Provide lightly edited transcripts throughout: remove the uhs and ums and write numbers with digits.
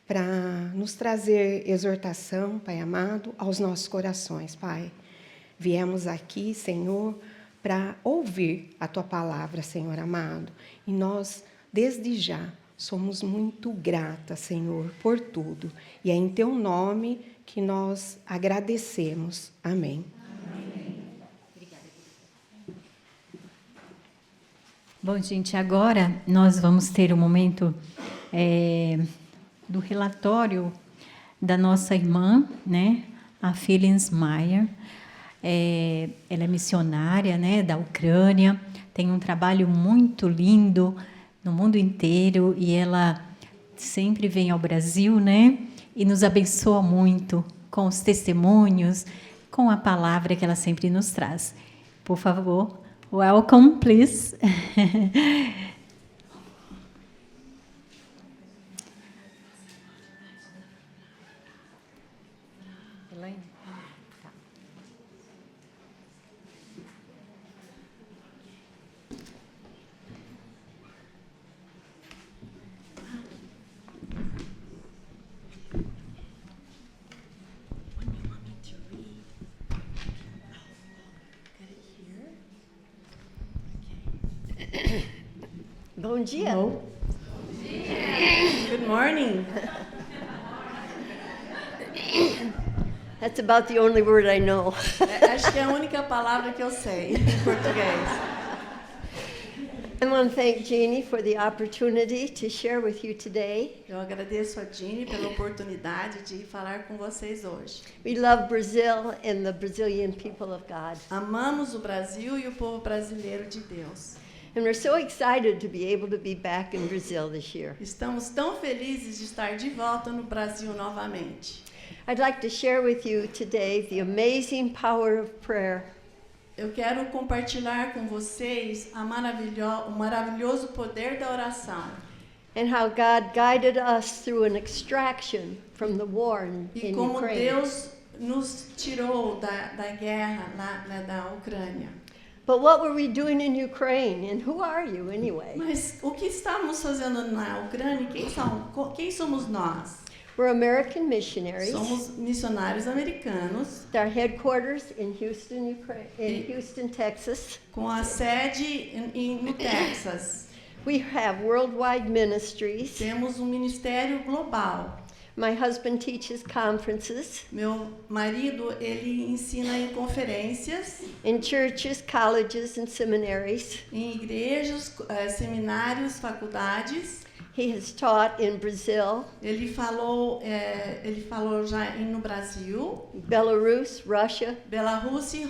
para nos trazer exortação, Pai amado, aos nossos corações, Pai. Viemos aqui, Senhor, para ouvir a Tua palavra, Senhor amado. E nós, desde já, somos muito gratas, Senhor, por tudo. E é em Teu nome que nós agradecemos. Amém. Bom, gente, agora nós vamos ter um momento do relatório da nossa irmã, né, a Phyllis Meyer. Ela é missionária, né, da Ucrânia, tem um trabalho muito lindo no mundo inteiro e ela sempre vem ao Brasil, né, e nos abençoa muito com os testemunhos, com a palavra que ela sempre nos traz. Por favor, welcome, please. Bom dia. Hello. Good morning. That's about the only word I know. Acho que é a única palavra que eu sei em português. I want to thank Jeannie for the opportunity to share with you today. Eu agradeço a Jeannie pela oportunidade de falar com vocês hoje. We love Brazil and the Brazilian people of God. Amamos o Brasil e o povo brasileiro de Deus. And we're so excited to be able to be back in Brazil this year. Estamos tão felizes de estar de volta no Brasil novamente. I'd like to share with you today the amazing power of prayer. Eu quero compartilhar com vocês o maravilhoso poder da oração. And how God guided us through an extraction from the war in E como Ukraine. Deus nos tirou da guerra da Ucrânia. But what were we doing in Ukraine? And who are you anyway? Mas o que estamos fazendo na Ucrânia? Quem somos nós? We're American missionaries. Somos missionários americanos, Our headquarters in Houston, Houston, Texas. com a sede no Texas. We have worldwide ministries. Temos um ministério global. My husband teaches conferences Meu marido, ele ensina em conferências, in churches, colleges, and seminaries. em igrejas, seminários, faculdades. He has taught in Brazil, Ele falou já no Brasil, Belarus, Russia, Bielorrússia,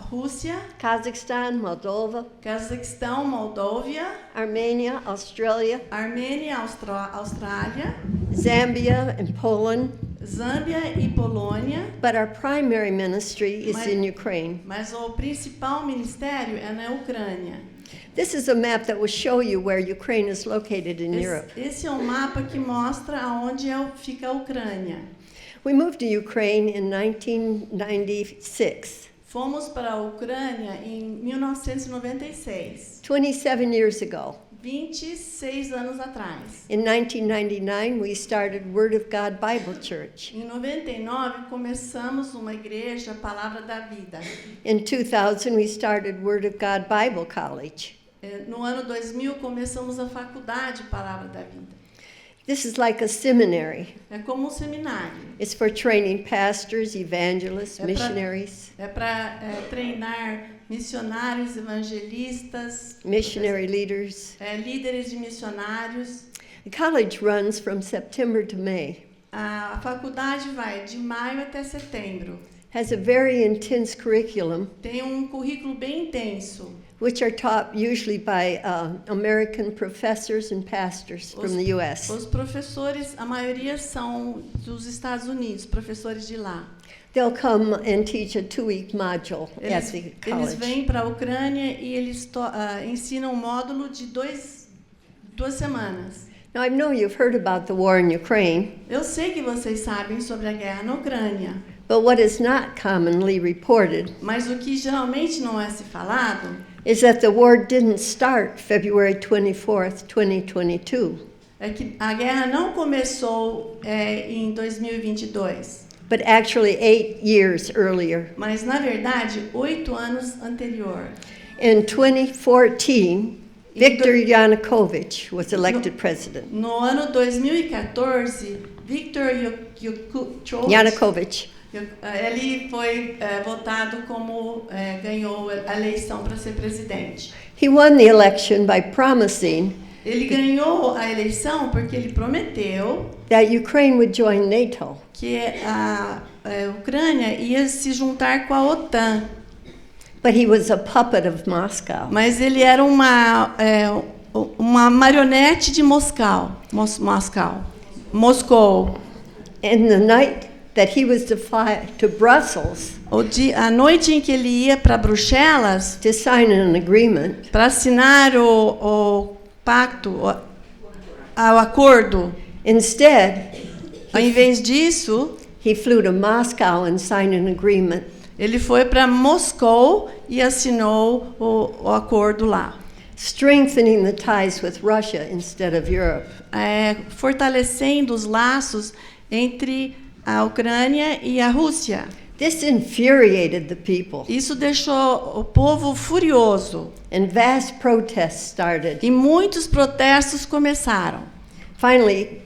Rússia, Kazakhstan, Moldova, Cazaquistão, Moldóvia, Armenia, Australia, Armênia, Austrália, Zambia, and Poland. Zâmbia e Polônia. But our primary ministry is in Ukraine. Mas o principal ministério é na Ucrânia. This is a map that will show you where Ukraine is located in Europe. Esse é um mapa que mostra aonde fica a Ucrânia. We moved to Ukraine in 1996, Fomos para a Ucrânia em 1996, 27 years ago. 26 anos atrás. In 1999, we started Word of God Bible Church. Em 99 começamos uma igreja Palavra da Vida. In 2000, we started Word of God Bible College. No ano 2000 começamos a faculdade Palavra da Vida. This is like a seminary. É como um seminário. It's for training pastors, evangelists, É missionaries, para treinar missionários, evangelistas, missionary leaders. líderes de missionários. The college runs from September to May. A faculdade vai de maio até setembro. Has a very intense curriculum, Tem um currículo bem intenso. which are taught usually by American professors and pastors from the U.S. Os professores, a maioria são dos Estados Unidos, professores de lá. They'll come and teach a 2-week module at the Eles college. vêm para a Ucrânia e eles ensinam um módulo de duas semanas. Now, I know you've heard about the war in Ukraine, Eu sei que vocês sabem sobre a guerra na Ucrânia, but what is not commonly reported mas o que geralmente não é se falado is that the war didn't start February 24th, 2022. é que a guerra não começou em 2022, but actually 8 years earlier. mas na verdade 8 anos anterior. In 2014, Viktor Yanukovych was elected president. No ano 2014, Viktor Yanukovych. ele foi votado como ganhou a eleição para ser presidente. He won the election by promising Ele ganhou a eleição porque ele prometeu that Ukraine would join NATO. que a Ucrânia ia se juntar com a OTAN, But he was a puppet of Moscow. mas ele era uma marionete de Moscou. And the night that he was to fly to Brussels A noite em que ele ia para Bruxelas to sign an agreement, para assinar o pacto, o acordo, instead, ao invés disso, he flew to Moscow and signed an agreement, ele foi para Moscou e assinou o acordo lá, strengthening the ties with Russia instead of Europe. fortalecendo os laços entre a Ucrânia e a Rússia. This infuriated the people, Isso deixou o povo furioso and vast protests started. e muitos protestos começaram. Finally,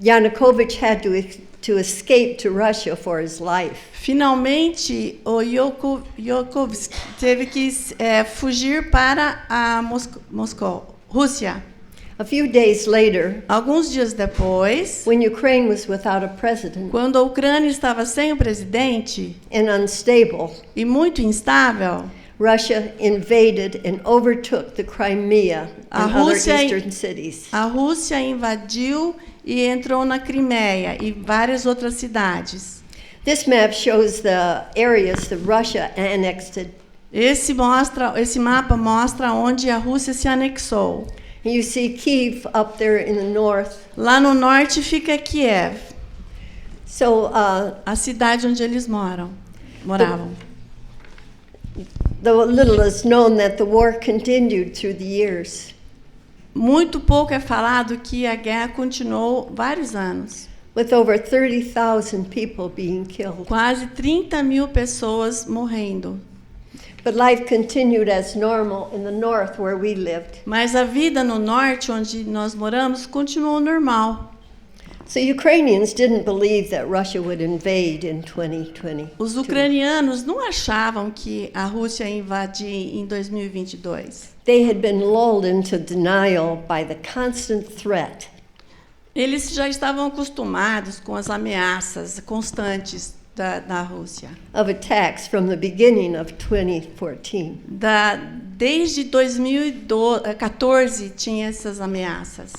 Yanukovych had to escape to Russia for his life. Finalmente, o Yanukovych teve que fugir para a Rússia. A few days later, Alguns dias depois, when Ukraine was without a president quando a Ucrânia estava sem o presidente and unstable, e muito instável, Russia invaded and overtook the Crimea A and other Rússia- eastern cities. a Rússia invadiu e entrou na Crimeia e várias outras cidades. This map shows the areas that Russia annexed. Esse mapa mostra onde a Rússia se anexou. And you see Kyiv up there in the north. Lá no norte fica Kiev, So a cidade onde eles moravam. though little is known that the war continued through the years. Muito pouco é falado que a guerra continuou vários anos. With over 30,000 people being killed. Quase 30.000 pessoas morrendo. But life continued as normal in the north where we lived. Mas a vida no norte, onde nós moramos, continuou normal. So Ukrainians didn't believe that Russia would invade in 2020. Os ucranianos não achavam que a Rússia ia invadir em 2022. They had been lulled into denial by the constant threat Eles já estavam acostumados com as ameaças constantes da Rússia. of attacks from the beginning of 2014. Desde 2014 tinha essas ameaças.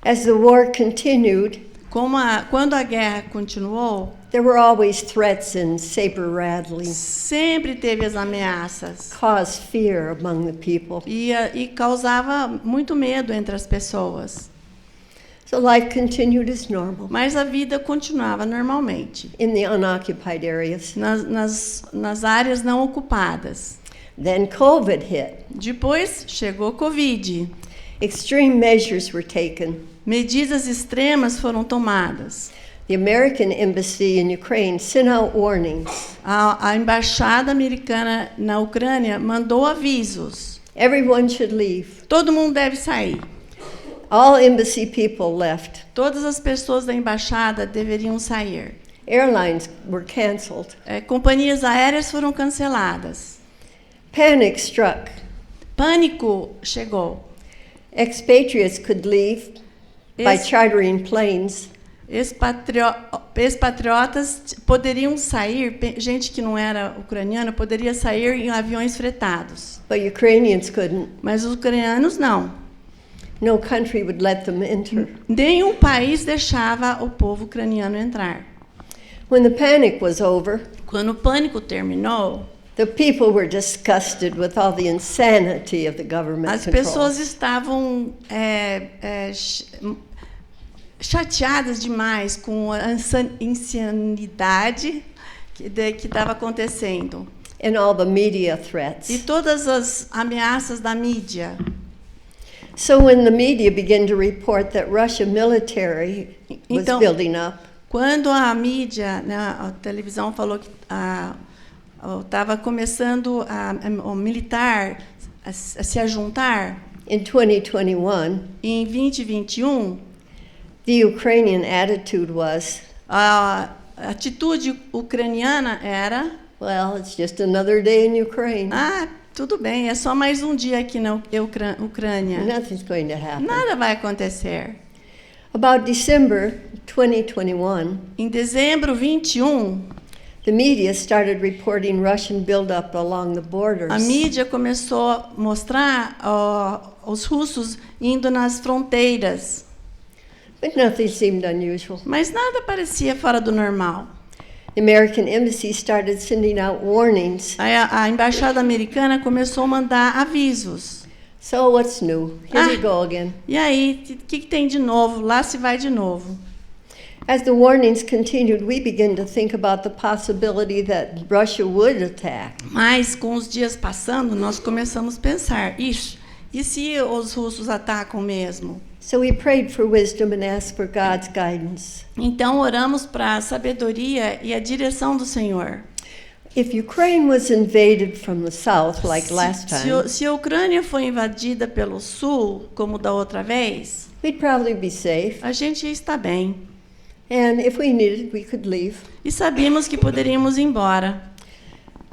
As the war continued, Quando a guerra continuou, there were always threats and saber rattling, sempre teve as ameaças caused fear among the people. e causava muito medo entre as pessoas. So life continued as normal Mas a vida continuava normalmente in the unoccupied areas. nas áreas não ocupadas. Then COVID hit. Depois chegou Covid. Extreme measures were taken. Medidas extremas foram tomadas. The American embassy in Ukraine sent out warnings. A embaixada americana na Ucrânia mandou avisos. Everyone should leave. Todo mundo deve sair. All embassy people left. Todas as pessoas da embaixada deveriam sair. Airlines were canceled. Companhias aéreas foram canceladas. Panic struck. Pânico chegou. Expatriates could leave by Ex- chartering planes. Expatriotas poderiam sair, gente que não era ucraniana poderia sair em aviões fretados, But Ukrainians couldn't. mas os ucranianos não. No country would let them enter. Nenhum país deixava o povo ucraniano entrar. When the panic was over, Quando o pânico terminou, the people were disgusted with all the insanity of the government as control. pessoas estavam chateadas demais com a insanidade que estava acontecendo And all the media e threats. todas as ameaças da mídia. So when the media began to report that Russia military was Então- building up, Quando a mídia, né, a televisão falou que estava começando o militar a se ajuntar, in 2021, em 2021, the Ukrainian attitude was, a atitude ucraniana era: well, it's just another day in Ukraine. tudo bem, é só mais um dia aqui na Ucrânia. Nothing's going to happen. Nada vai acontecer. About December 2021, Em dezembro 21, the media started reporting Russian buildup along the borders. a mídia começou a mostrar os russos indo nas fronteiras, But nothing seemed unusual. mas nada parecia fora do normal. The American embassy started sending out warnings. Aí a embaixada americana começou a mandar avisos. So what's new? Here we go again. E aí, o que tem de novo? Lá se vai de novo. As the warnings continued, we began to think about the possibility that Russia would attack. Mas, com os dias passando, nós começamos a pensar: ixi, e se os russos atacam mesmo? So we prayed for wisdom and asked for God's guidance. Então, oramos para a sabedoria e a direção do Senhor. If Ukraine was invaded from the south, like last time, Se a Ucrânia foi invadida pelo sul, como da outra vez, we'd probably be safe. a gente ia estar bem. And if we needed, we could leave. E sabíamos que poderíamos ir embora.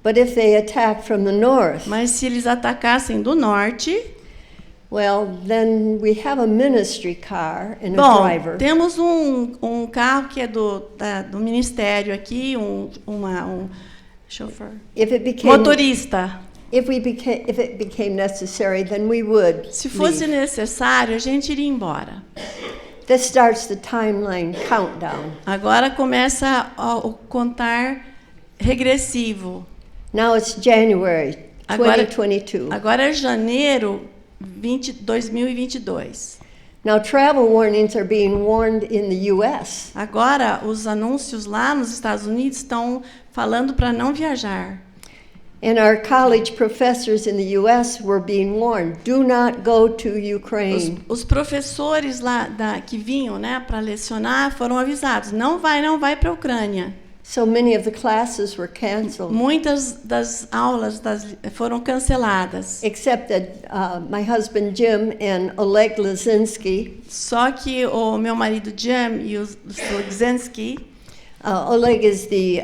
But if they attack from the north, Mas se eles atacassem do norte, well, then we have a ministry car and a bom, driver. temos um carro que é do ministério aqui, um chauffeur, If it became, motorista. if it became necessary, then we would Se fosse leave. necessário, a gente iria embora. This starts the timeline countdown. Agora começa o contar regressivo. Now it's January Agora- 2022. Agora é janeiro 2022. Now travel warnings are being warned in the U.S. Agora os anúncios lá nos Estados Unidos estão falando para não viajar. And our college professors in the U.S. were being warned, do not go to Ukraine. Os professores lá que vinham, né, para lecionar foram avisados: não vai para a Ucrânia. So many of the classes were canceled, Muitas das aulas foram canceladas. except that my husband Jim and Oleg Lazinski, Só que o meu marido Jim e o Legzinski, Oleg is the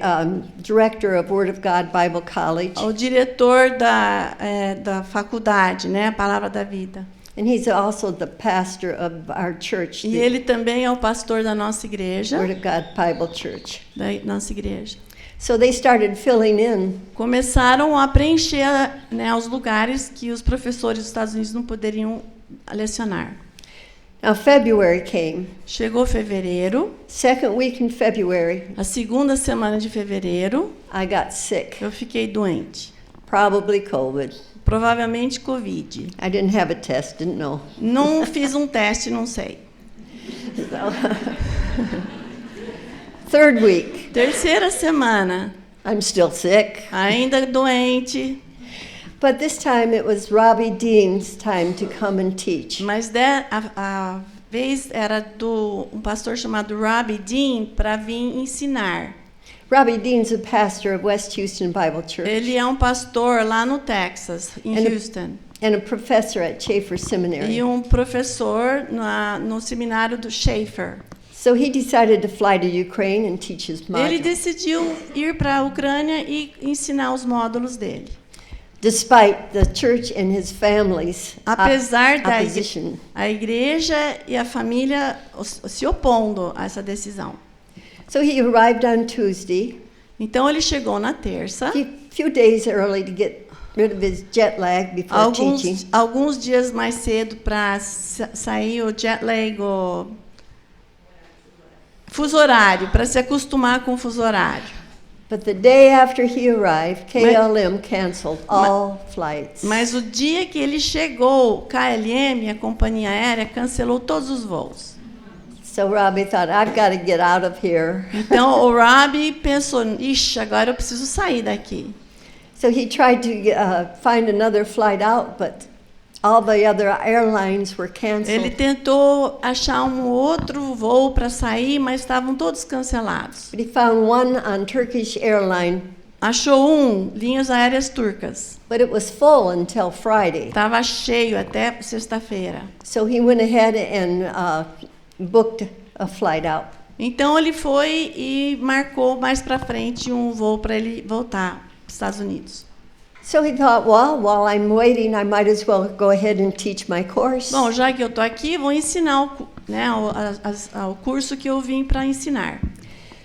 director of Word of God Bible College, o diretor da faculdade, né, a Palavra da Vida. and he's also the pastor of our church, E the ele também é o pastor da nossa igreja, Word of God Bible Church. da nossa igreja. So they started filling in. Começaram a preencher, né, os lugares que os professores dos Estados Unidos não poderiam lecionar. Now February came. Chegou fevereiro, Second week in February, a segunda semana de fevereiro, I got sick, eu fiquei doente. probably COVID. Provavelmente Covid. I didn't have a test, didn't know. Não fiz um teste, não sei. Third week, Terceira semana, I'm still sick. ainda doente, But this time it was Robbie Dean's time to come and teach. mas a vez era um pastor chamado Robbie Dean para vir ensinar. Robbie Dean's a pastor of West Houston Bible Church Ele é um pastor lá no Texas, em Houston, and a professor at Schaefer Seminary. e um professor no seminário do Schaefer. So he decided to fly to Ukraine and teach his Ele module. decidiu ir para a Ucrânia e ensinar os módulos dele. Despite the church and his family's Apesar da opposition. a igreja e a família se opondo a essa decisão. So he arrived on Tuesday, Então ele chegou na terça, few days early to get rid of his jet lag before teaching. alguns dias mais cedo para sair o jet lag, o fuso horário, para se acostumar com o fuso horário. But the day after he arrived, KLM canceled all flights. Mas o dia que ele chegou, KLM, a companhia aérea, cancelou todos os voos. So Robbie thought, I've got to get out of here. Então o Robbie pensou: ixi, agora eu preciso sair daqui. So he tried to find another flight out, but All the other airlines were Ele canceled. tentou achar um outro voo para sair, mas estavam todos cancelados. But he found one on Turkish airline, Achou linhas aéreas turcas. but it was full until Friday. Estava cheio até sexta-feira. So he went ahead and booked a flight out. Então ele foi e marcou mais para frente um voo para ele voltar para os Estados Unidos. So he thought, well, while I'm waiting, I might as well go ahead and teach my course. Bom, já que eu estou aqui, vou ensinar o curso que eu vim para ensinar.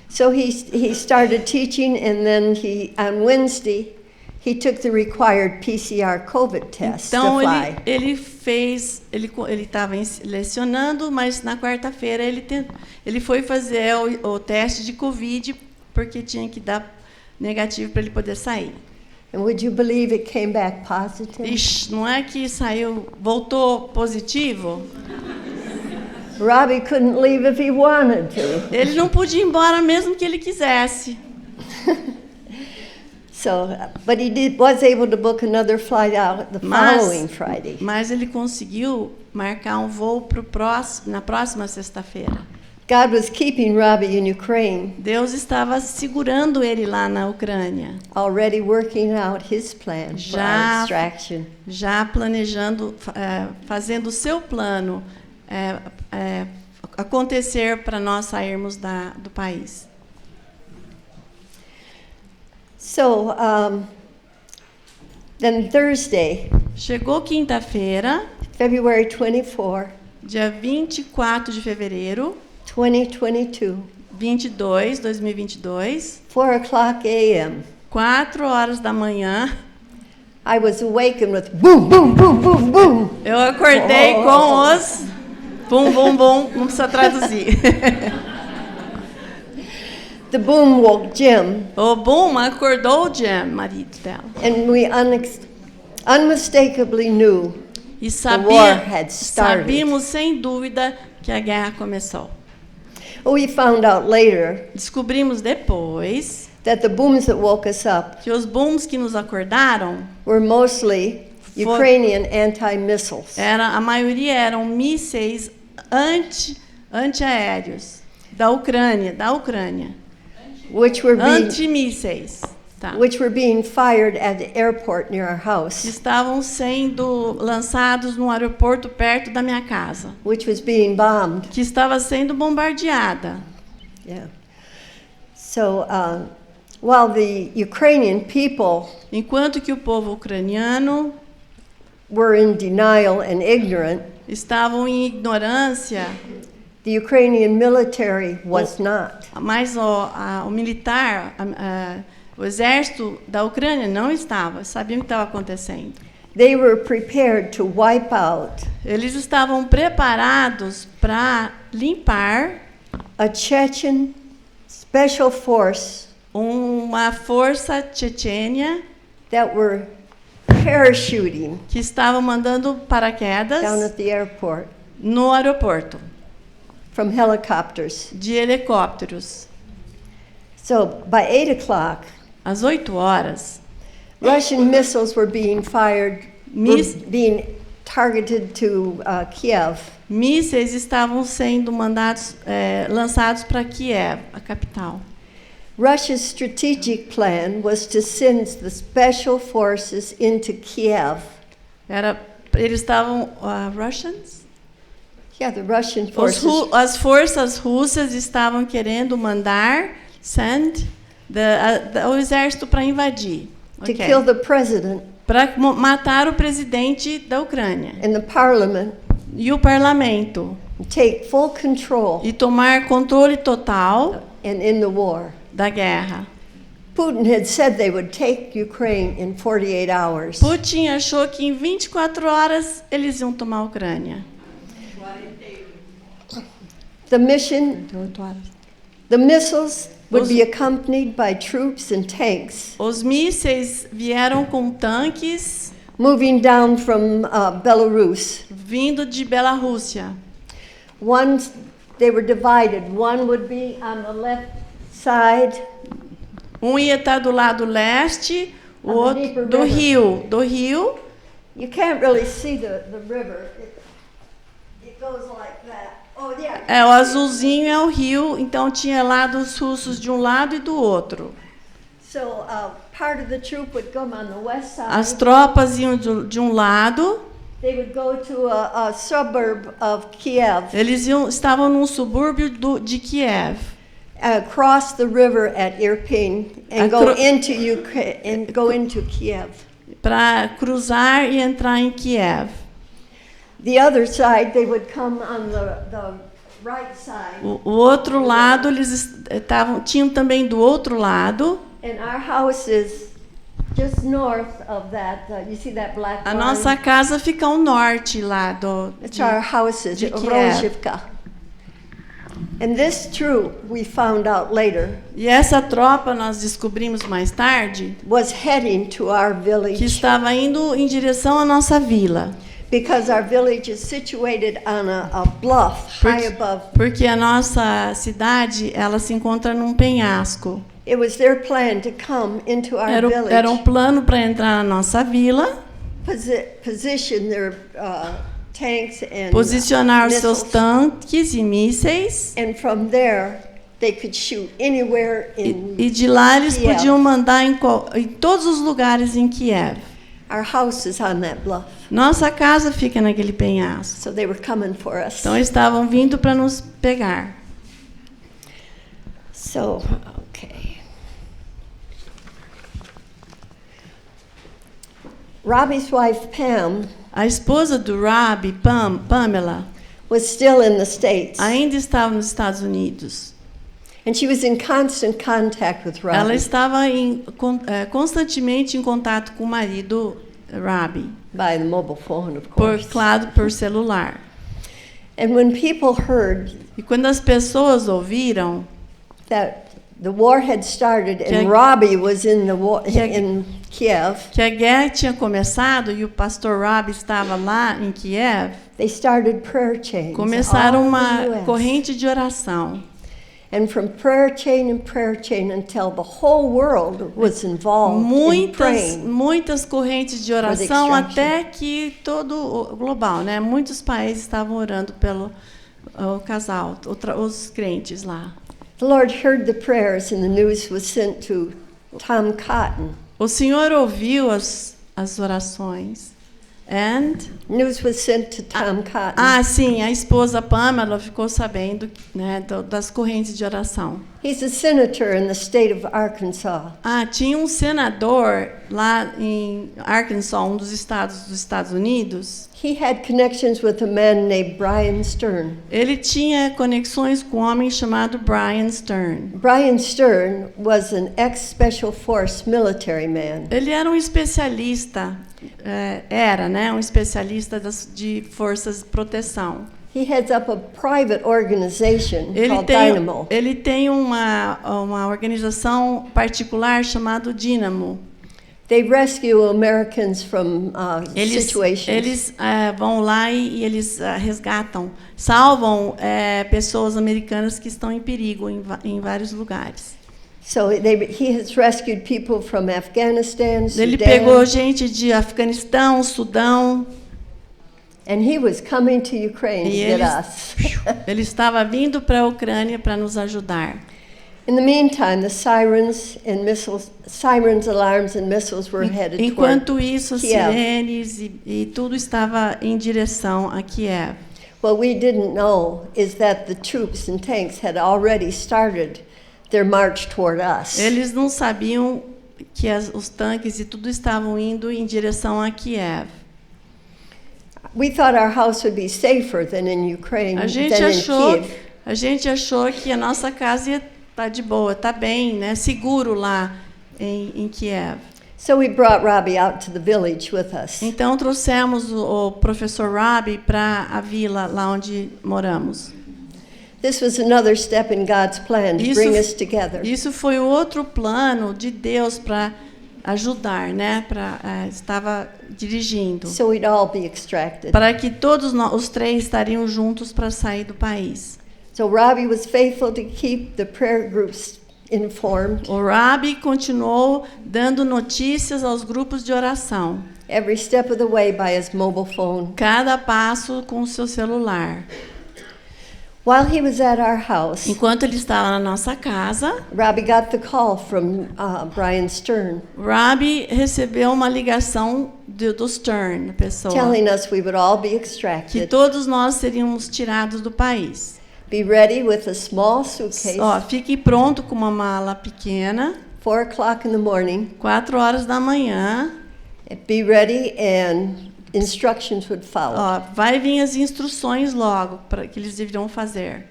So he started teaching, and then on Wednesday, he took the required PCR COVID test Então to fly. ele estava lecionando, mas na quarta-feira ele foi fazer o teste de Covid porque tinha que dar negativo para ele poder sair. And would you believe it came back positive? Ixi, não é que voltou positivo? Robbie couldn't leave if he wanted to. Ele não podia ir embora mesmo que ele quisesse. So, but he was able to book another flight out the following Friday. Mas ele conseguiu marcar um voo na próxima sexta-feira. God was keeping Robbie in Ukraine, Deus estava segurando ele lá na Ucrânia, already working out his plan for our extraction. já planejando, fazendo o seu plano acontecer para nós sairmos do país. So, then Thursday, Chegou quinta-feira, February 24, dia 24 de fevereiro, 2022, 2022, 4:00 a.m. 4 horas da manhã, I was awakened with boom, boom, boom, boom, boom. eu acordei com os bum, bum, bum, não precisa traduzir. The boom woke Jim, O Boom acordou o Jim, marido dela. and we unmistakably knew E war had started. sabíamos sem dúvida que a guerra começou. We found out later Descobrimos depois that the booms that woke us up que os booms que nos acordaram, were mostly Ukrainian anti-missiles. a maioria eram mísseis antiaéreos da Ucrânia. Which were Antimísseis, tá? being fired at the airport near our Que house, estavam sendo lançados no aeroporto perto da minha casa, which was being bombed. que estava sendo bombardeada. Yeah. So while the Ukrainian people Enquanto que o povo ucraniano were in denial and ignorant, estavam em ignorância, the Ukrainian military was not. mas o militar, o exército da Ucrânia não estava, sabiam o que estava acontecendo. They were prepared to wipe out Eles estavam preparados para limpar a Chechen special force uma força chechênia that were parachuting que estava mandando down paraquedas at the airport no aeroporto, from helicopters. de helicópteros. So by 8 o'clock, Às 8 horas, Russian missiles were being fired, being targeted to Kiev. mísseis estavam sendo lançados para Kiev, a capital. Russia's strategic plan was to send the special forces into Kiev. Eles estavam Russians? Yeah, the Russian forces. As forças russas estavam querendo o exército para invadir, To kill the president para matar o presidente da Ucrânia and the parliament, e o parlamento take full control e tomar controle total and in the war. da guerra. Putin had said they would take Ukraine in 48 hours. Putin achou que em 24 horas eles iam tomar a Ucrânia. The missiles would be accompanied by troops and tanks Os mísseis vieram com tanques moving down from Belarus. vindo de Bielorrússia. They were divided. One would be on the left side. Um ia estar do lado leste, o On the outro Dnieper do River. rio You can't really see the river. It goes like that. Oh, yeah. O azulzinho é o rio, então tinha lá dos russos de um lado e do outro. So part of the troop would come on the west side. As tropas iam de um lado. They would go to a suburb of Kiev. Eles estavam num subúrbio de Kiev. Cross the river at Irpin and go into Ukraine and go into Kiev. Para cruzar e entrar em Kiev. The other side, they would come on the right side. O outro lado, eles tinham também do outro lado. And our house is just north of that. You see that black A line? nossa casa fica ao norte lá It's our houses, de Kiev. Rozhivka. And this troop, we found out later, E essa tropa, nós descobrimos mais tarde, was heading to our que village estava indo em direção à nossa vila. because our village is situated on a bluff high above. Porque a nossa cidade, ela se encontra num penhasco. It was their plan to come into our village, Era um plano para entrar na nossa vila, position their tanks and posicionar os seus missiles, tanques e mísseis, and from there they could shoot anywhere in e de lá eles Kiev. podiam mandar em todos os lugares em Kiev. Our house is on that bluff, Nossa casa fica naquele penhasco. so they were coming for us. Então eles estavam vindo para nos pegar. So, okay. Robbie's wife Pam A esposa do Robbie, Pamela, was still in the States, ainda estava nos Estados Unidos. and she was in constant contact with Ela Robbie estava constantemente em contato com o marido Robbie, by the mobile phone, of course. claro, por celular. And when people heard E quando as pessoas ouviram that the war had started Que- and Robbie was in the war Que- in Kiev, que a guerra tinha começado e o pastor Robbie estava lá em Kiev, they started prayer chains. começaram all uma over the US. corrente de oração. And from prayer chain until the whole world was involved in praying. Muitas correntes de oração extraction. até que todo o global, né? Muitos países estavam orando pelo o casal, os crentes lá. The Lord heard the prayers and the news was sent to Tom Cotton. O Senhor ouviu as orações. And News was sent to Tom Cotton. sim, a esposa Pamela ficou sabendo, né, das correntes de oração. He's a senator in the state of Arkansas. Tinha um senador lá em Arkansas, um dos Estados Unidos. He had connections with a man named Brian Stern. Ele tinha conexões com um homem chamado Brian Stern. Brian Stern was an ex-Special Force military man. Ele era um especialista, um especialista de forças de proteção. He heads up a private organization called Dynamo. Ele tem uma organização particular chamada Dynamo. They rescue Americans from situations. Eles vão lá e eles salvam pessoas americanas que estão em perigo em vários lugares. So he has rescued people from Afghanistan, Ele Sudan, pegou gente de Afeganistão, Sudão, and he was coming to Ukraine e to get us. ele estava vindo para a Ucrânia para nos ajudar. In the meantime, the sirens, alarms, and missiles were headed Enquanto isso, as Kiev. sirenes e tudo estava em direção a Kiev. What we didn't know is that the troops and tanks had already started their march toward us. Eles não sabiam que os tanques e tudo estavam indo em direção a Kiev. We thought our house would be safer than in Ukraine, A gente than in Kiev. achou que a nossa casa ia estar de boa, tá bem, né, seguro lá em Kiev. So we brought Robbie out to the village with us. Então trouxemos o professor Robbie para a vila lá onde moramos. This was another step in God's plan to bring us together. Isso foi outro plano de Deus para ajudar, né? Estava dirigindo So we'd all be extracted. para que todos os três estariam juntos para sair do país. So Robbie was faithful to keep the prayer groups informed O Robbie continuou dando notícias aos grupos de oração, every step of the way by his mobile phone. cada passo com o seu celular. While he was at our house, Enquanto ele estava na nossa casa, Robbie got the call from Brian Stern, Robbie recebeu uma ligação do Stern, pessoa, telling us we would all be que extracted. todos nós seríamos tirados do país. Be ready with a small suitcase, Ó, fique pronto com uma mala pequena, 4 o'clock in the morning. 4 horas da manhã. Be ready and instructions would follow. Ó, vai vir as instruções logo para que eles deveriam fazer.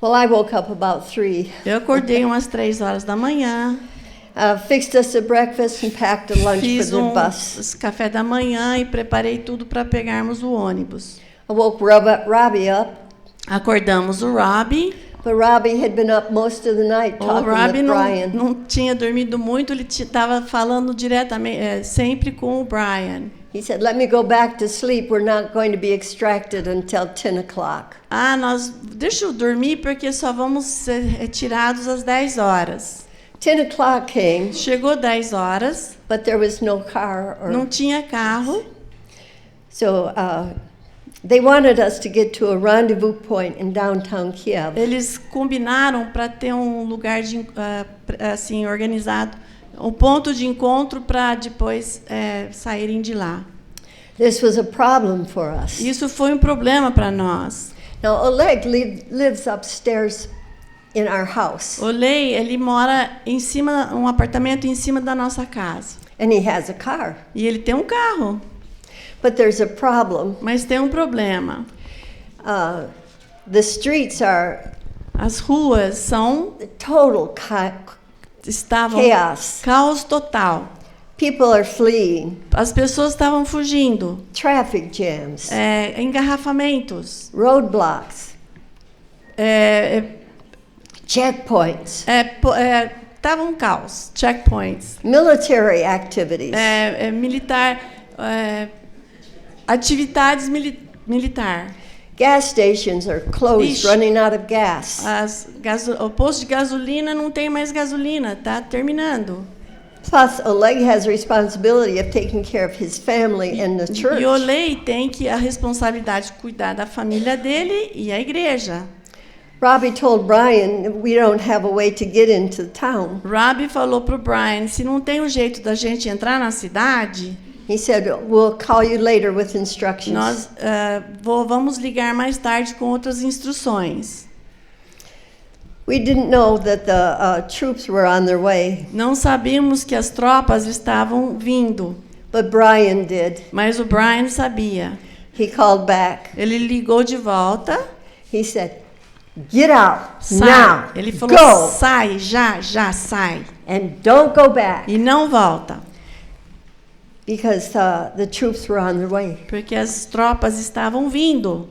Well, I woke up about 3, Eu acordei umas 3 horas da manhã, fixed us a breakfast and packed a lunch for fiz the bus. café da manhã e preparei tudo para pegarmos o ônibus. I woke Robbie up, Acordamos o Robbie. but Robbie had been up most of the night O talking Robbie with Brian. não tinha dormido muito, ele estava falando diretamente, sempre com o Brian. He said, "Let me go back to sleep. We're not going to be extracted until 10 o'clock." Deixa eu dormir porque só vamos ser retirados às 10 horas. 10 o'clock came, Chegou 10 horas, but there was no car. não tinha carro. So they wanted us to get to a rendezvous point in downtown Kiev. Eles combinaram para ter um lugar assim organizado, um ponto de encontro para depois saírem de lá. This was a problem for us. Isso foi um problema para nós. Now, Oleg lives upstairs in our house, Olei, ele mora em cima, um apartamento em cima da nossa casa. and he has a car. E ele tem um carro, But there's a problem. mas tem um problema. The streets are As ruas são total estavam chaos. caos total. People are fleeing. As pessoas estavam fugindo. Traffic jams, Engarrafamentos. roadblocks, É, checkpoints, Tava um caos. Checkpoints. military activities. Militar. Atividades militar. Gas stations are closed, Ixi. running out of gas. O posto de gasolina não tem mais gasolina. Tá terminando. Plus, Oleg has responsibility of taking care of his family and the church. E o Lei tem a responsabilidade de cuidar da família dele e a igreja. Robbie told Brian, we don't have a way to get into town. Robbie falou pro Brian, se não tem um jeito da gente entrar na cidade, He said, we'll call you later with instructions. nós vamos ligar mais tarde com outras instruções. We didn't know that the troops were on their way, Não sabíamos que as tropas estavam vindo, but Brian did. mas o Brian sabia. He called back. Ele ligou de volta. He said, get out Sai. now. Ele falou, Go sai, já sai. and don't go back, E não volta, because the troops were on their way. porque as tropas estavam vindo.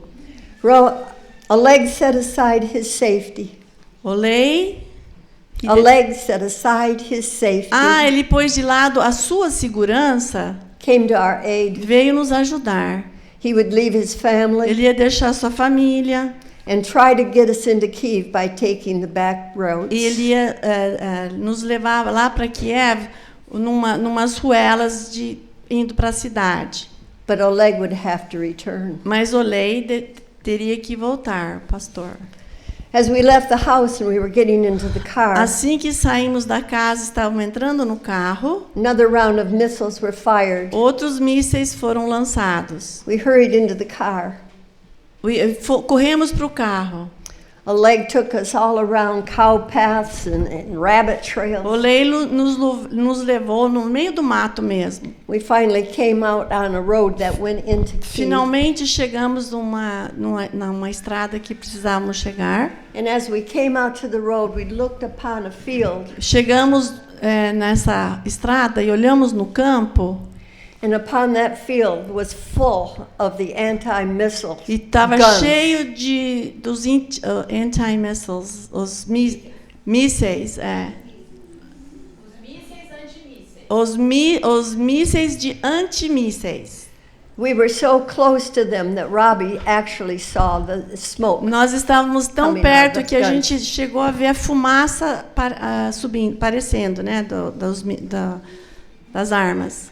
Oleg set aside his safety. Olei. Oleg set aside his safety. Ele pôs de lado a sua segurança, Came to our aid. veio nos ajudar. He would leave his family Ele ia deixar sua família and try to get us into Kiev by taking the back roads. e ele ia nos levar lá para Kiev, numas ruelas indo para a cidade. But Oleg would have to return. Mas Olei teria que voltar, pastor. As we left the house and we were getting into the car, Assim que saímos da casa, estávamos entrando no carro, another round of missiles were fired. outros mísseis foram lançados. We hurried into the car. Corremos para o carro. Oleg took us all around cow paths and rabbit trails. Olei nos levou no meio do mato mesmo. We finally came out on a road that went into Kiev. Finalmente chegamos numa estrada que precisávamos chegar. And as we came out to the road, we looked upon a field, Chegamos nessa estrada e olhamos no campo and upon that field was full of the anti-missile e estava guns. cheio dos anti-missiles, os mísseis. Os mísseis de antimísseis. We were so close to them that Robbie actually saw the smoke. Nós estávamos tão Coming perto out que a of gente chegou a ver a fumaça subindo, parecendo, né, das armas.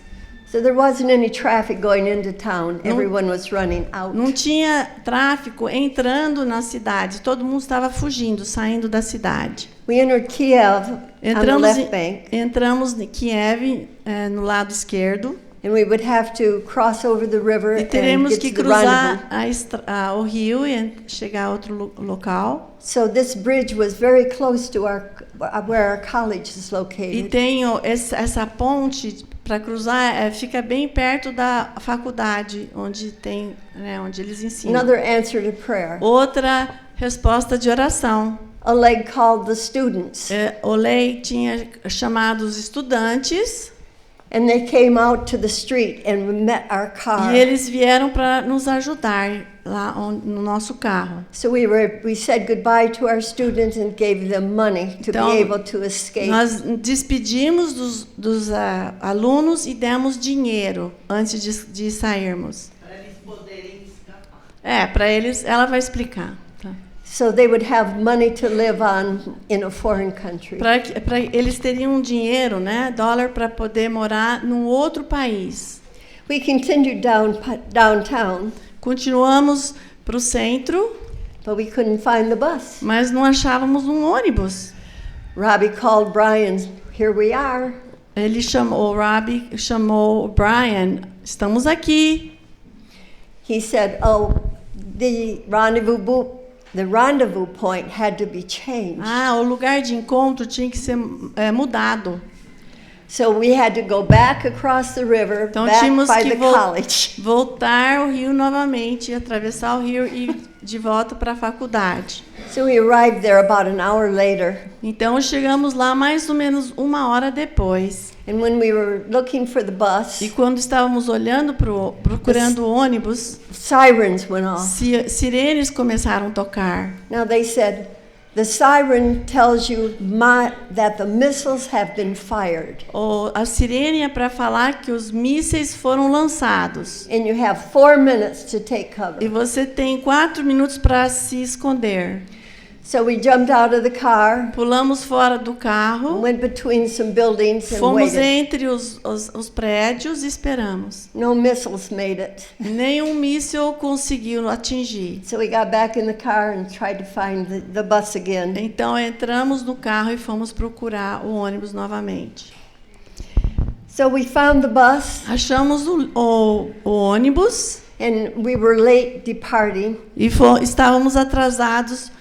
So there wasn't any traffic going into town. Não- Everyone was running out. Não tinha tráfico entrando na cidade, todo mundo estava fugindo, saindo da cidade. We entered Kiev on the Entramos left em, bank, entramos em Kiev, no lado esquerdo, and we would have to cross over the river e and teremos get que to the rendezvous. cruzar o rio e chegar a outro local. So this bridge was very close to where our college is E located. tem essa ponte para cruzar, fica bem perto da faculdade onde tem, né, onde eles ensinam. Another answer to prayer. Outra resposta de oração. Oleg called the students, Olei tinha chamado os estudantes and they came out to the street and we met our car. e eles vieram para nos ajudar lá no nosso carro. So we said goodbye to our students and gave them money to Então, be able to escape. Nós despedimos dos alunos e demos dinheiro antes de sairmos. Para eles poderem escapar. Para eles, ela vai explicar. Tá? So they would have money to live on in a foreign country. Para eles teriam dinheiro, né, dólar, para poder morar num outro país. We continued downtown, Continuamos para o centro, but we couldn't find the bus. mas não achávamos um ônibus. Robbie called Brian, here we are. O Rabbi chamou o Brian, estamos aqui. He said, oh, the rendezvous point had to be changed. O lugar de encontro tinha que ser mudado. So we had to go back across the river, Então back tínhamos by que the college. voltar ao rio novamente, atravessar o rio e de volta para a faculdade. So we arrived there about an hour later. Então chegamos lá mais ou menos 1 hora depois. And when we were looking for the bus, E quando estávamos olhando procurando o ônibus, sirens went off. sirenes começaram a tocar. Now they said, the siren tells you that the missiles have been fired. A sirene é para falar que os mísseis foram lançados. And you have 4 minutes to take E cover. você tem 4 minutos para se esconder. So we jumped out of the car, Pulamos fora do carro, went between some buildings and fomos waited. entre os prédios e esperamos. No missiles made it. Nenhum míssil conseguiu atingir. So we got back in the car and tried to find the bus again. Então entramos no carro e fomos procurar o ônibus novamente. So we found the bus, Achamos o ônibus and we were late departing. e estávamos atrasados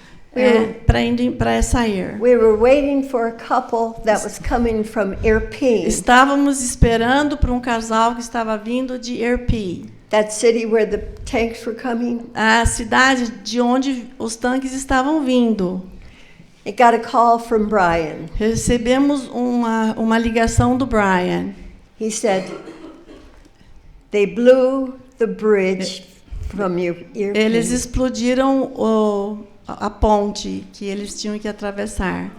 para sair. We were waiting for a couple that was coming from Irpin, Estávamos esperando por um casal que estava vindo de Irpin, that city where the tanks were coming. a cidade de onde os tanques estavam vindo. I got a call from Brian. Recebemos uma ligação do Brian. He said, they blew the bridge from Irpin. Eles explodiram a ponte que eles tinham que atravessar.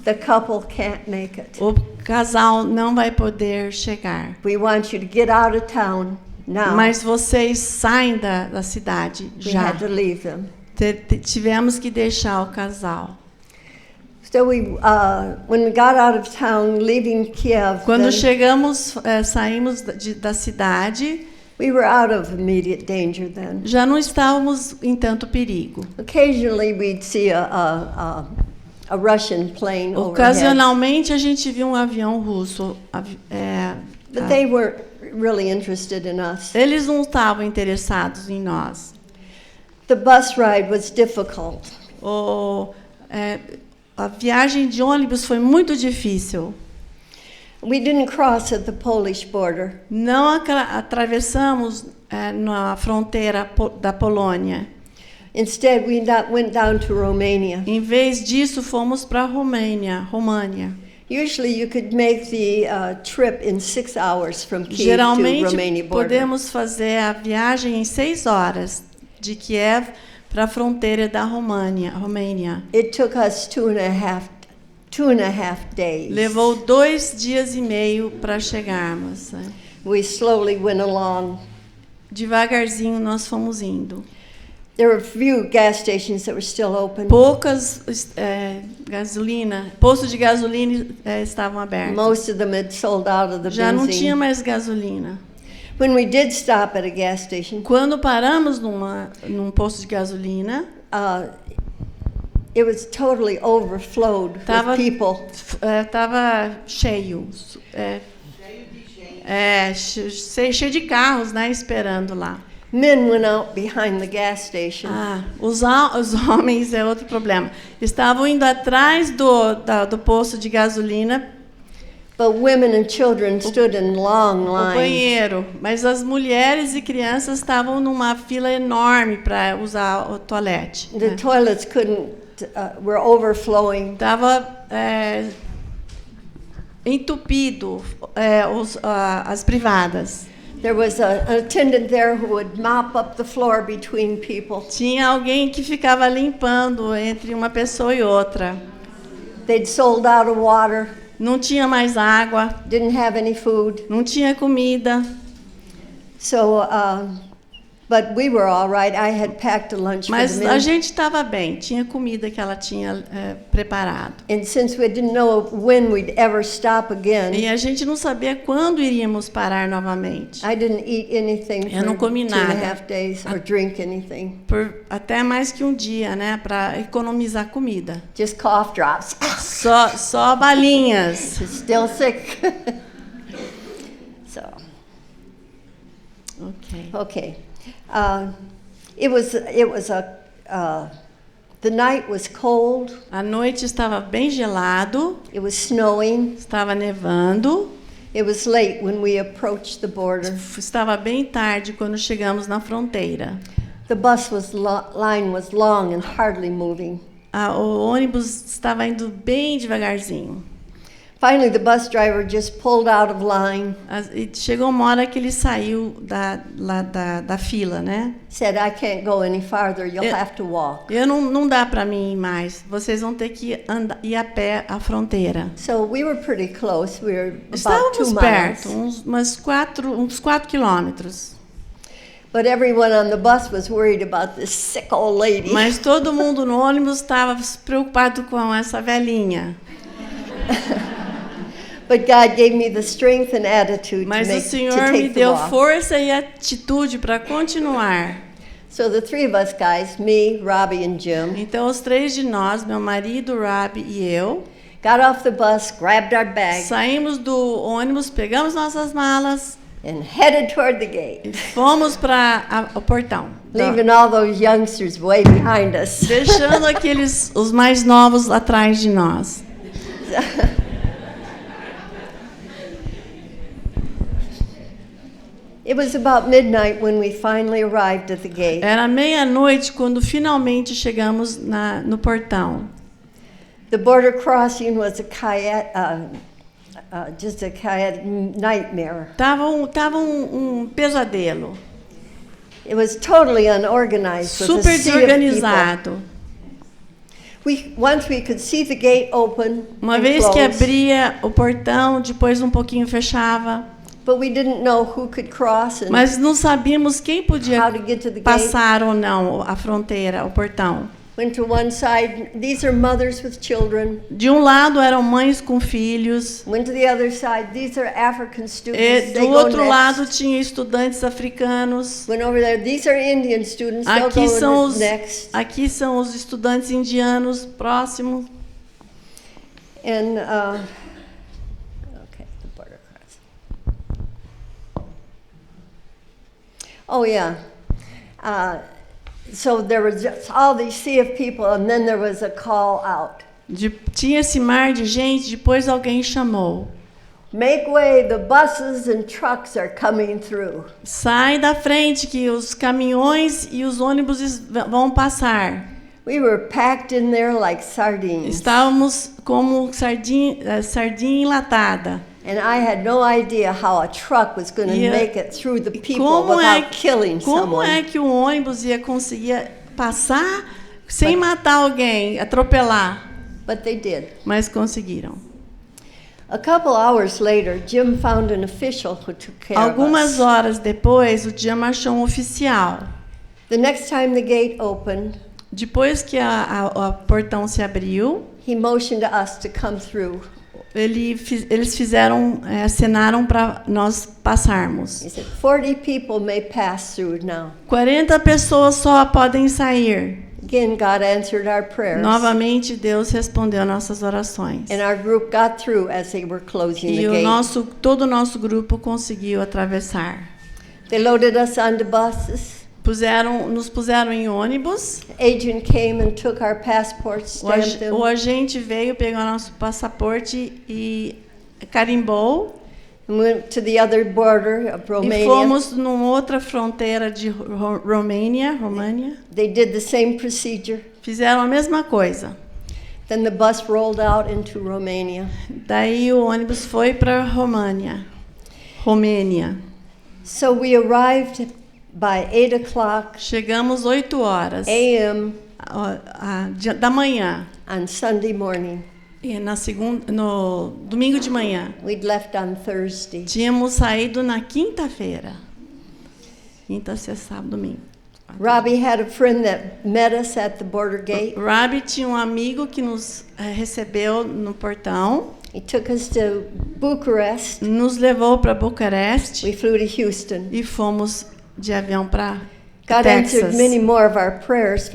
The couple can't make it. O casal não vai poder chegar. We want you to get out of town now. Mas vocês saem da cidade We já. had to leave them. Tivemos que deixar o casal. So when we got out of town, leaving Kiev, Quando then chegamos, saímos da cidade, we were out of immediate danger then. já não estávamos em tanto perigo. Occasionally we'd see a Russian plane overhead, Ocasionalmente a gente viu um avião russo. but they weren't really interested in us. Eles não estavam interessados em nós. The bus ride was difficult. A viagem de ônibus foi muito difícil. We didn't cross at the Polish border. Não atravessamos na fronteira da Polônia. Instead, we went down to Romania. Em vez disso, fomos para a România. Usually, you could make the trip in 6 hours from Kiev to Geralmente, Romania border. podemos fazer a viagem em 6 horas de Kiev para a fronteira da Romênia. It took us two and a half days. Levou 2 dias e meio para chegarmos. We slowly went along. devagarzinho nós fomos indo. There were few gas stations that were still open. Poucas postos de gasolina estavam abertos. Most of them had sold out of the Já não tinha benzene. mais gasolina. When we did stop at a gas station, Quando paramos num posto de gasolina, it was totally overflowed Tava- with people. estava cheio. Cheio de carros, né, esperando lá. Men went out behind the gas station. Os homens é outro problema. Estavam indo atrás do posto de gasolina, But women and children stood in long o lines. banheiro. Mas as mulheres e crianças estavam numa fila enorme para usar o toalete. The toilets were overflowing. Estava entupido as privadas. There was an attendant there who would mop up the floor between people. Tinha alguém que ficava limpando entre uma pessoa e outra. They'd sold out of water, Não tinha mais água, didn't have any food. não tinha comida. So, but we were all right. I had packed a lunch for Mas the a men. gente estava bem, tinha comida que ela tinha preparado. And since we didn't know when we'd ever stop again, E a gente não sabia quando iríamos parar novamente. I didn't eat anything Eu não for comi 2.5 nada. days or drink anything. Por até mais que um dia, né, para economizar comida. Just cough drops. Só balinhas. Still sick. So, Ok. okay. The night was cold. A noite estava bem gelado, It was snowing. estava nevando, It was late when we approached the border. estava bem tarde quando chegamos na fronteira. The bus line was long and hardly moving. O ônibus estava indo bem devagarzinho. Finally, the bus driver just pulled out of line, E chegou uma hora que ele saiu da fila, né? said, "I can't go any farther. You'll It- have to walk." Não dá para mim ir mais. Vocês vão ter que ir a pé à fronteira. So we were pretty close. We were about Estávamos 2 perto, miles. uns 4 quilômetros. But everyone on the bus was worried about this sick old lady. Mas todo mundo no ônibus estava preocupado com essa velhinha. But God gave me the strength and attitude Mas o to Senhor take me the deu walk. força e atitude para continuar. So the three of us guys, me, Robbie, and Jim, Então, os 3 de nós, meu marido, Rob e eu, got off the bus, grabbed our bags, saímos do ônibus, pegamos nossas malas and headed toward the e gate, fomos para o portão. leaving all those youngsters way behind us. Deixando os mais novos atrás de nós. It was about midnight when we finally arrived at the gate. Era meia-noite quando finalmente chegamos no portão. The border crossing was just a chaotic nightmare. Tava um pesadelo, It was totally unorganized. With super a sea of people. desorganizado. Once we could see the gate open Uma and vez que close, abria o portão, depois um pouquinho fechava, but we didn't know who could cross and mas não sabíamos quem podia how to get to the gate. passar ou não a fronteira, o portão. Went to one side. These are mothers with children. De um lado eram mães com filhos, Went to the other side. These are African e students. They do go outro next. lado tinha estudantes africanos. Went over there. These are Indian students. They'll Aqui go next. aqui são os estudantes indianos próximos. And okay, the border crossing. Oh yeah. So there was just all these sea of people, and then there was a call out. Tinha esse mar de gente, depois alguém chamou. Make way, the buses and trucks are coming through. Sai da frente que os caminhões e os ônibus vão passar. We were packed in there like sardines. Estávamos como sardinha enlatada. And I had no idea how a truck was going to E make it through the people Como without killing como é someone. que o ônibus ia conseguir passar sem matar alguém, atropelar? But they did. Mas conseguiram. A couple hours later, Jim found an official who took care of Algumas us. horas depois, o Jim achou um oficial. The next time the gate opened, Depois que a portão se abriu, he motioned to us to come through. eles acenaram para nós passarmos. He said, 40 people may pass through now. 40 pessoas só podem sair. Again, God answered our prayers. Novamente, Deus respondeu nossas orações. And our group got through as they were closing the E gate. todo o nosso grupo conseguiu atravessar. They loaded us onto buses. Nos puseram em ônibus. Agent came and took our passports, stamped them. O agente veio, pegou nosso passaporte e carimbou. And went to the other border of E Romania. fomos numa outra fronteira de România. They did the same procedure. Fizeram a mesma coisa. Then the bus rolled out into Romania. Daí o ônibus foi para Romênia. So we arrived by 8 o'clock Chegamos 8 horas a.m. da manhã. on Sunday morning. E no domingo de manhã. We'd left on Thursday. Tínhamos saído na quinta-feira. Quinta, sexta, sábado, domingo. Robbie had a friend that met us at the border gate. Robbie tinha um amigo que nos recebeu no portão. He took us to Bucharest. Nos levou para Bucareste We flew to Houston. e fomos de avião para God Texas. answered many more of our prayers,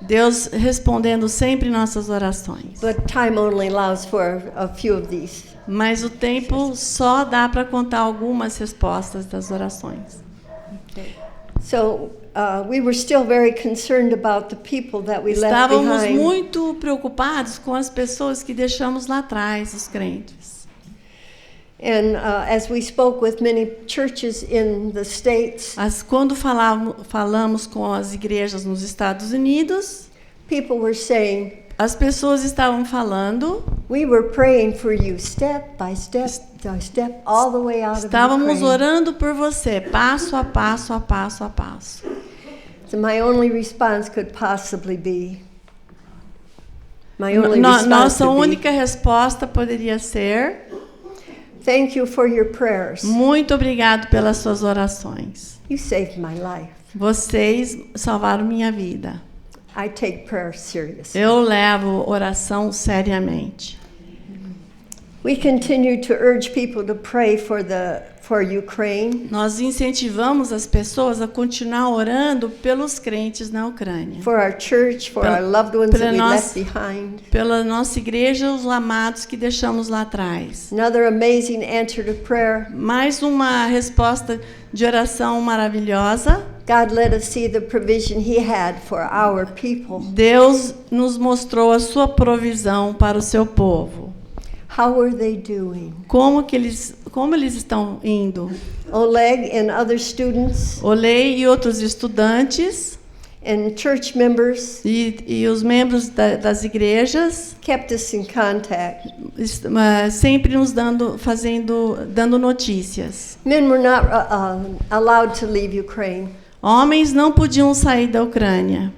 Deus respondendo sempre nossas orações. but time only allows for a few of these. Mas o tempo só dá para contar algumas respostas das orações. So we were still very concerned about the people that we left Estávamos behind. muito preocupados com as pessoas que deixamos lá atrás, os crentes. And as we spoke with many churches in the States, Quando falamos com as igrejas nos Estados Unidos, people were saying, as pessoas estavam falando, we were praying for you step by step, by step, all the way out of estávamos Ukraine. orando por você, passo a passo, a passo a passo. So my only response could possibly be, my only response Nossa would be, única resposta poderia ser: thank you for your prayers. muito obrigado pelas suas orações. You saved my life. Vocês salvaram minha vida. I take prayer seriously. Eu levo oração seriamente. We continue to urge people to pray for Ukraine, Nós incentivamos as pessoas a continuar orando pelos crentes na Ucrânia. for our church, for Pela- our loved ones pela that we nossa- left behind. Pela nossa igreja, os amados que deixamos lá atrás. Another amazing answer to prayer. Mais uma resposta de oração maravilhosa. God let us see the provision He had for our people. Deus nos mostrou a sua provisão para o seu povo. How are they doing? Como eles estão indo? Oleg and other students Olei e outros estudantes and church members e os membros das igrejas kept us in contact. sempre nos dando notícias. Men were not allowed to leave Ukraine, Homens não podiam sair da Ucrânia,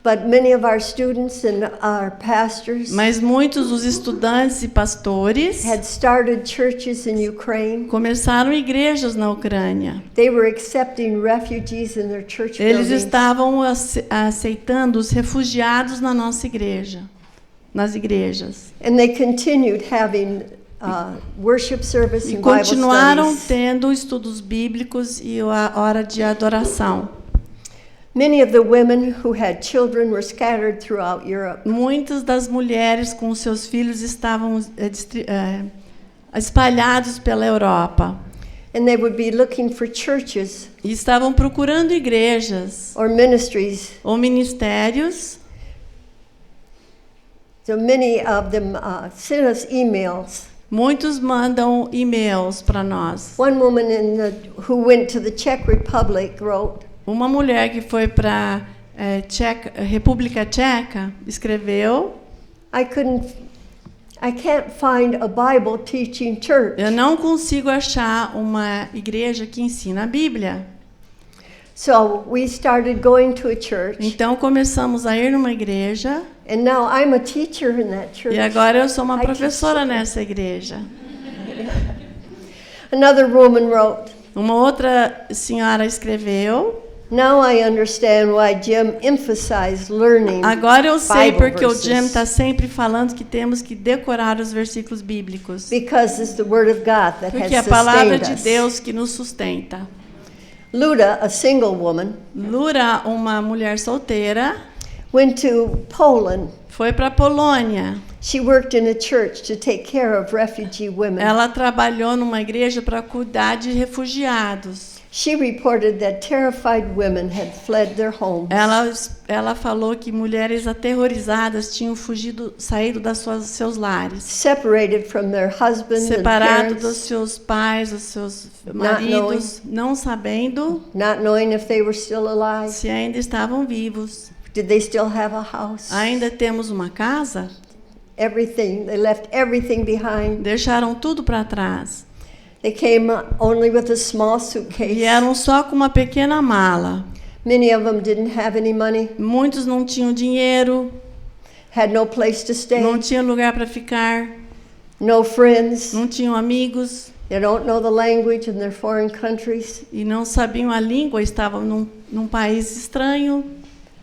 but many of our students and our pastors mas muitos dos estudantes e pastores had started churches in Ukraine. começaram igrejas na Ucrânia. They were accepting refugees in their church Eles buildings. estavam aceitando os refugiados na nossa igreja, nas igrejas. And they continued having worship service E and Bible continuaram studies. tendo estudos bíblicos e a hora de adoração. Many of the women who had children were scattered throughout Europe. Muitas das mulheres com seus filhos estavam espalhados pela Europa. And they would be looking for churches E estavam procurando igrejas or ministries. ou ministérios. So many of them sent us emails. Muitos mandam e-mails para nós. One woman who went to the Czech Republic wrote, Uma mulher que foi para República Tcheca escreveu: I can't find a Bible teaching church. eu não consigo achar uma igreja que ensina a Bíblia. So we started going to a church Então começamos a ir numa igreja And now I'm a teacher in that church. E agora eu sou uma I professora teach. nessa igreja. Another woman wrote, Uma outra senhora escreveu: now I understand why Jim emphasized learning agora eu sei Bible porque o verses. Jim está sempre falando que temos que decorar os versículos bíblicos. Because it's the word of God that Porque has é a palavra sustained de us. Deus que nos sustenta. Luda, a single woman, Lura, uma mulher solteira, went to Poland. foi para a Polônia. She worked in a church to take care of refugee women. Ela trabalhou numa igreja para cuidar de refugiados. She reported that terrified women had fled their homes. Ela falou que mulheres aterrorizadas tinham saído seus lares, Separated from their husbands and separado dos parents, seus pais, dos seus maridos, não sabendo not knowing if they were still alive. se ainda estavam vivos. Did they still have a house? Ainda temos uma casa? Everything. They left everything behind. Deixaram tudo para trás. They came only with a small suitcase. Vieram só com uma pequena mala. Many of them didn't have any money, Muitos não tinham dinheiro, had no place to stay, não tinham lugar para ficar, no friends. não tinham amigos They don't know the language in their foreign countries. e não sabiam a língua, estavam num país estranho.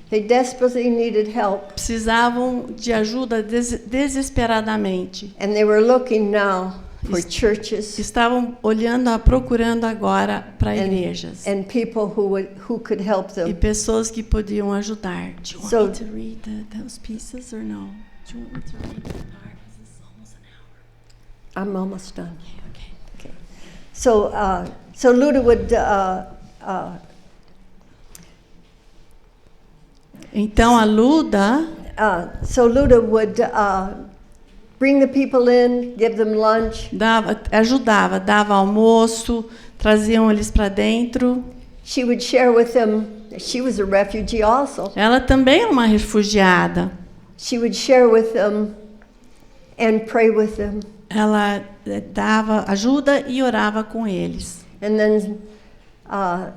They desperately needed help, Precisavam de ajuda desesperadamente. and they were looking now for churches Estavam procurando agora para igrejas and people who could help e them. pessoas que podiam ajudar. Do you want So- me to read those pieces or no? Do you want me to read the part? This is almost an hour. I'm almost done. Okay. So Luda would Então a Luda bring the people in, give them lunch. ajudava, dava almoço, traziam eles para dentro. She would share with them. She was a refugee also. Ela também era uma refugiada. She would share with them and pray with them. Ela dava ajuda e orava com eles. And then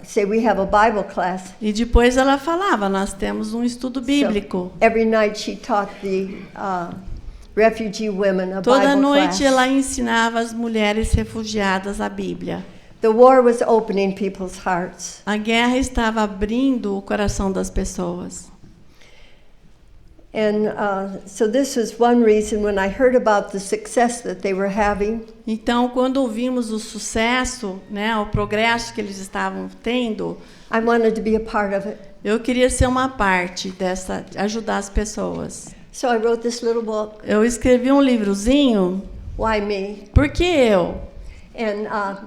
say we have a Bible class. E depois ela falava, nós temos um estudo bíblico. So every night she taught the refugee women a Toda Bible noite class. ela ensinava as mulheres refugiadas a Bíblia. The war was opening people's hearts. A guerra estava abrindo o coração das pessoas. And so this was one reason when I heard about the success that they were having. Então, quando ouvimos o sucesso, né, o progresso que eles estavam tendo, I wanted to be a part of it. eu queria ser uma parte dessa, ajudar as pessoas. So I wrote this little book, Eu escrevi um livrozinho, Why Me? Por que eu? And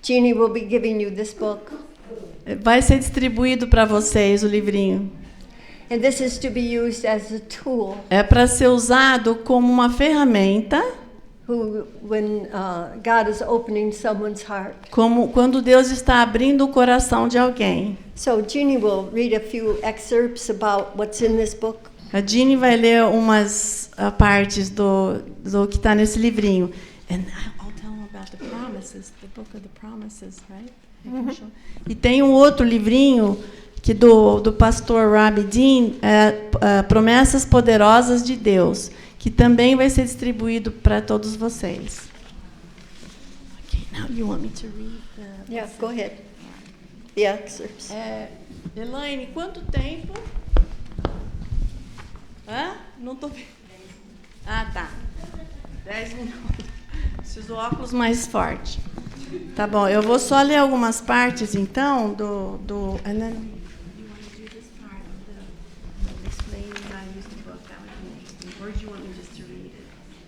Jeannie will be giving you this book. Vai ser distribuído para vocês o livrinho. And this is to be used as a tool É para ser usado como uma ferramenta, when God is opening someone's heart. como quando Deus está abrindo o coração de alguém. So Jeannie will read a few excerpts about what's in this book. A Jeannie vai ler umas partes do que está nesse livrinho. And I'll tell them about the promises, the book of the promises, right? E tem um outro livrinho que do pastor Robbie Dean, Promessas Poderosas de Deus, que também vai ser distribuído para todos vocês. Okay, now you want me to read the... Yeah, go ahead. The excerpts. Elaine, quanto tempo? Não estou vendo. Ah, tá. 10 minutos. Preciso óculos mais forte. Tá bom, eu vou só ler algumas partes, então, do... And then, you want to do this part of the explaining how I used the book? That would be interesting. Or do you want me just to read it?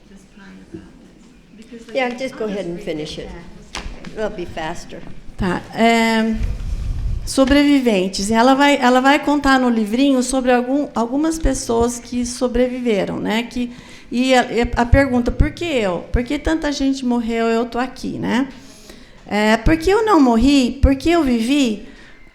This part about this? Because, like, Yeah, just go ahead and finish it. It'll be faster. Tá. Sobreviventes. Ela vai contar no livrinho sobre algumas pessoas que sobreviveram, né? E a pergunta, por que eu? Por que tanta gente morreu e eu estou aqui, né? Por que eu não morri? Por que eu vivi?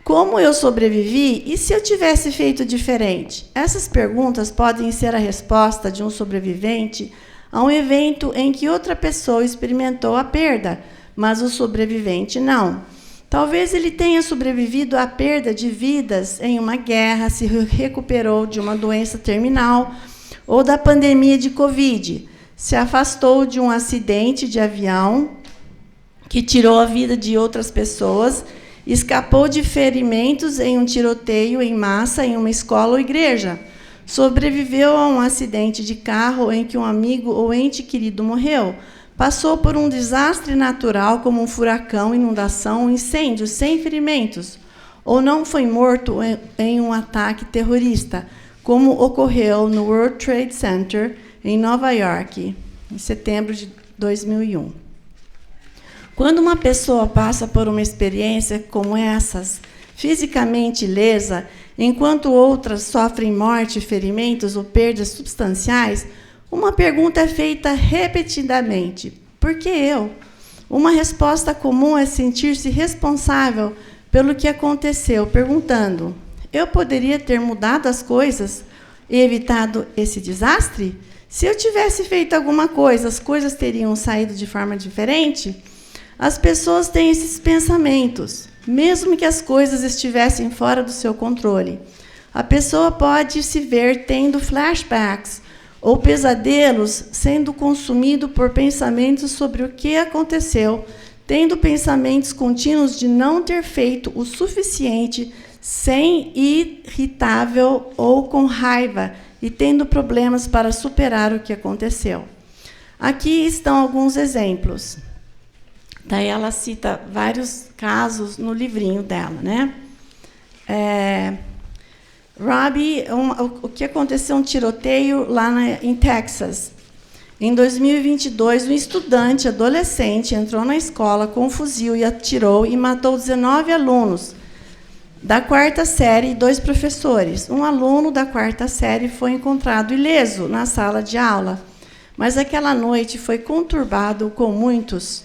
Como eu sobrevivi? E se eu tivesse feito diferente? Essas perguntas podem ser a resposta de um sobrevivente a um evento em que outra pessoa experimentou a perda, mas o sobrevivente não. Talvez ele tenha sobrevivido à perda de vidas em uma guerra, se recuperou de uma doença terminal, ou da pandemia de Covid. Se afastou de um acidente de avião que tirou a vida de outras pessoas, escapou de ferimentos em um tiroteio em massa em uma escola ou igreja, sobreviveu a um acidente de carro em que um amigo ou ente querido morreu, passou por um desastre natural como um furacão, inundação, um incêndio sem ferimentos, ou não foi morto em um ataque terrorista, como ocorreu no World Trade Center, em Nova York, em setembro de 2001. Quando uma pessoa passa por uma experiência como essas, fisicamente ilesa, enquanto outras sofrem morte, ferimentos ou perdas substanciais, uma pergunta é feita repetidamente: por que eu? Uma resposta comum é sentir-se responsável pelo que aconteceu, perguntando: eu poderia ter mudado as coisas e evitado esse desastre? Se eu tivesse feito alguma coisa, as coisas teriam saído de forma diferente? As pessoas têm esses pensamentos, mesmo que as coisas estivessem fora do seu controle. A pessoa pode se ver tendo flashbacks ou pesadelos, sendo consumido por pensamentos sobre o que aconteceu, tendo pensamentos contínuos de não ter feito o suficiente, sem irritável ou com raiva, e tendo problemas para superar o que aconteceu. Aqui estão alguns exemplos. Daí ela cita vários casos no livrinho dela, né? Robbie, o que aconteceu um tiroteio lá em Texas. Em 2022, um estudante adolescente entrou na escola com um fuzil e atirou e matou 19 alunos da 4ª série e 2 professores. Um aluno da 4ª série foi encontrado ileso na sala de aula, mas aquela noite foi conturbado com muitos.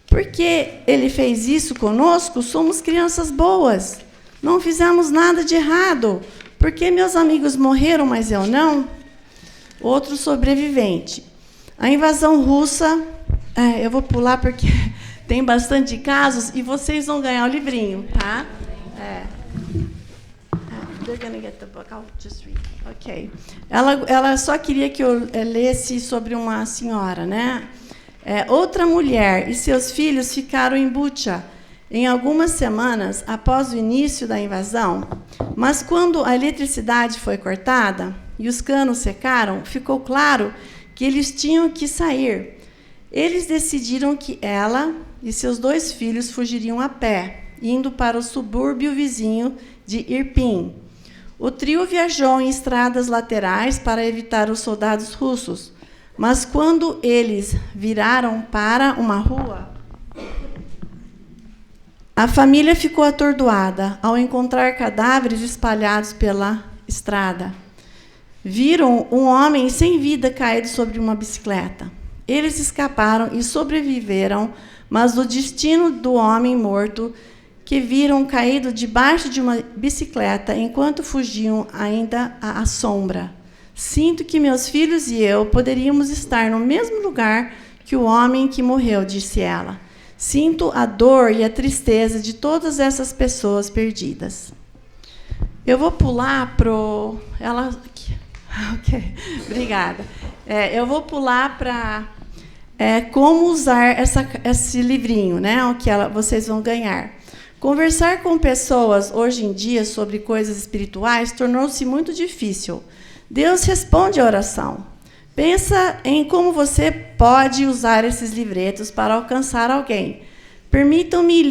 Por que ele fez isso conosco? Somos crianças boas. Não fizemos nada de errado. Por que meus amigos morreram, mas eu não? Outro sobrevivente. A invasão russa, eu vou pular porque tem bastante casos e vocês vão ganhar o livrinho, tá? They're gonna get the book. I'll just read. Okay. Ela só queria que eu lesse sobre uma senhora, né? Outra mulher e seus filhos ficaram em Bucha em algumas semanas após o início da invasão, mas quando a eletricidade foi cortada e os canos secaram, ficou claro que eles tinham que sair. Eles decidiram que ela e seus 2 filhos fugiriam a pé, indo para o subúrbio vizinho de Irpin. O trio viajou em estradas laterais para evitar os soldados russos, mas quando eles viraram para uma rua, a família ficou atordoada ao encontrar cadáveres espalhados pela estrada. Viram um homem sem vida caído sobre uma bicicleta. Eles escaparam e sobreviveram, mas o destino do homem morto que viram caído debaixo de uma bicicleta enquanto fugiam ainda assombra. Sinto que meus filhos e eu poderíamos estar no mesmo lugar que o homem que morreu, disse ela. Sinto a dor e a tristeza de todas essas pessoas perdidas. Eu vou pular para ok, obrigada. Eu vou pular para como usar esse livrinho, né? O que vocês vão ganhar. Conversar com pessoas hoje em dia sobre coisas espirituais tornou-se muito difícil. Deus responde à oração. Pensa em como você pode usar esses livretos para alcançar alguém. Permitam-me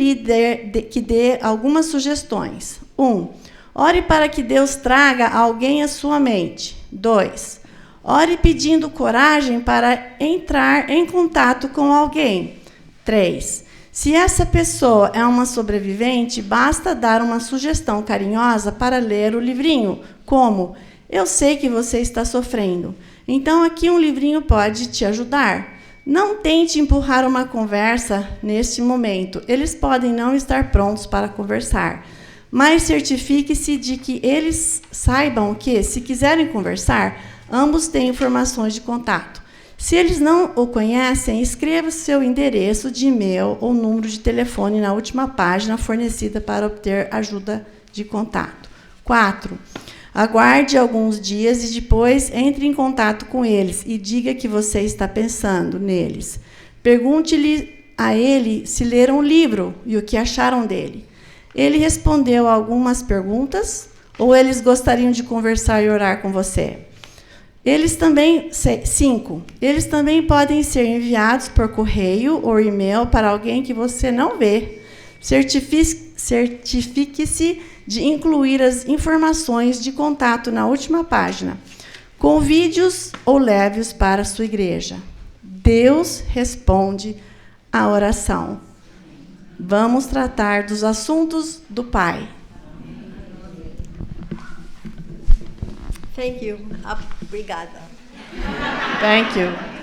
que dê algumas sugestões. 1. Ore para que Deus traga alguém à sua mente. 2. Ore pedindo coragem para entrar em contato com alguém. 3. Se essa pessoa é uma sobrevivente, basta dar uma sugestão carinhosa para ler o livrinho, como: eu sei que você está sofrendo, então aqui um livrinho pode te ajudar. Não tente empurrar uma conversa neste momento. Eles podem não estar prontos para conversar, mas certifique-se de que eles saibam que, se quiserem conversar, ambos têm informações de contato. Se eles não o conhecem, escreva seu endereço de e-mail ou número de telefone na última página fornecida para obter ajuda de contato. 4. Aguarde alguns dias e depois entre em contato com eles e diga que você está pensando neles. Pergunte-lhe a ele se leram o livro e o que acharam dele. Ele respondeu a algumas perguntas ou eles gostariam de conversar e orar com você? 5. Eles também podem ser enviados por correio ou e-mail para alguém que você não vê. Certifique-se de incluir as informações de contato na última página. Convide-os ou leve-os para a sua igreja. Deus responde à oração. Vamos tratar dos assuntos do Pai. Thank you. Obrigada. Thank you.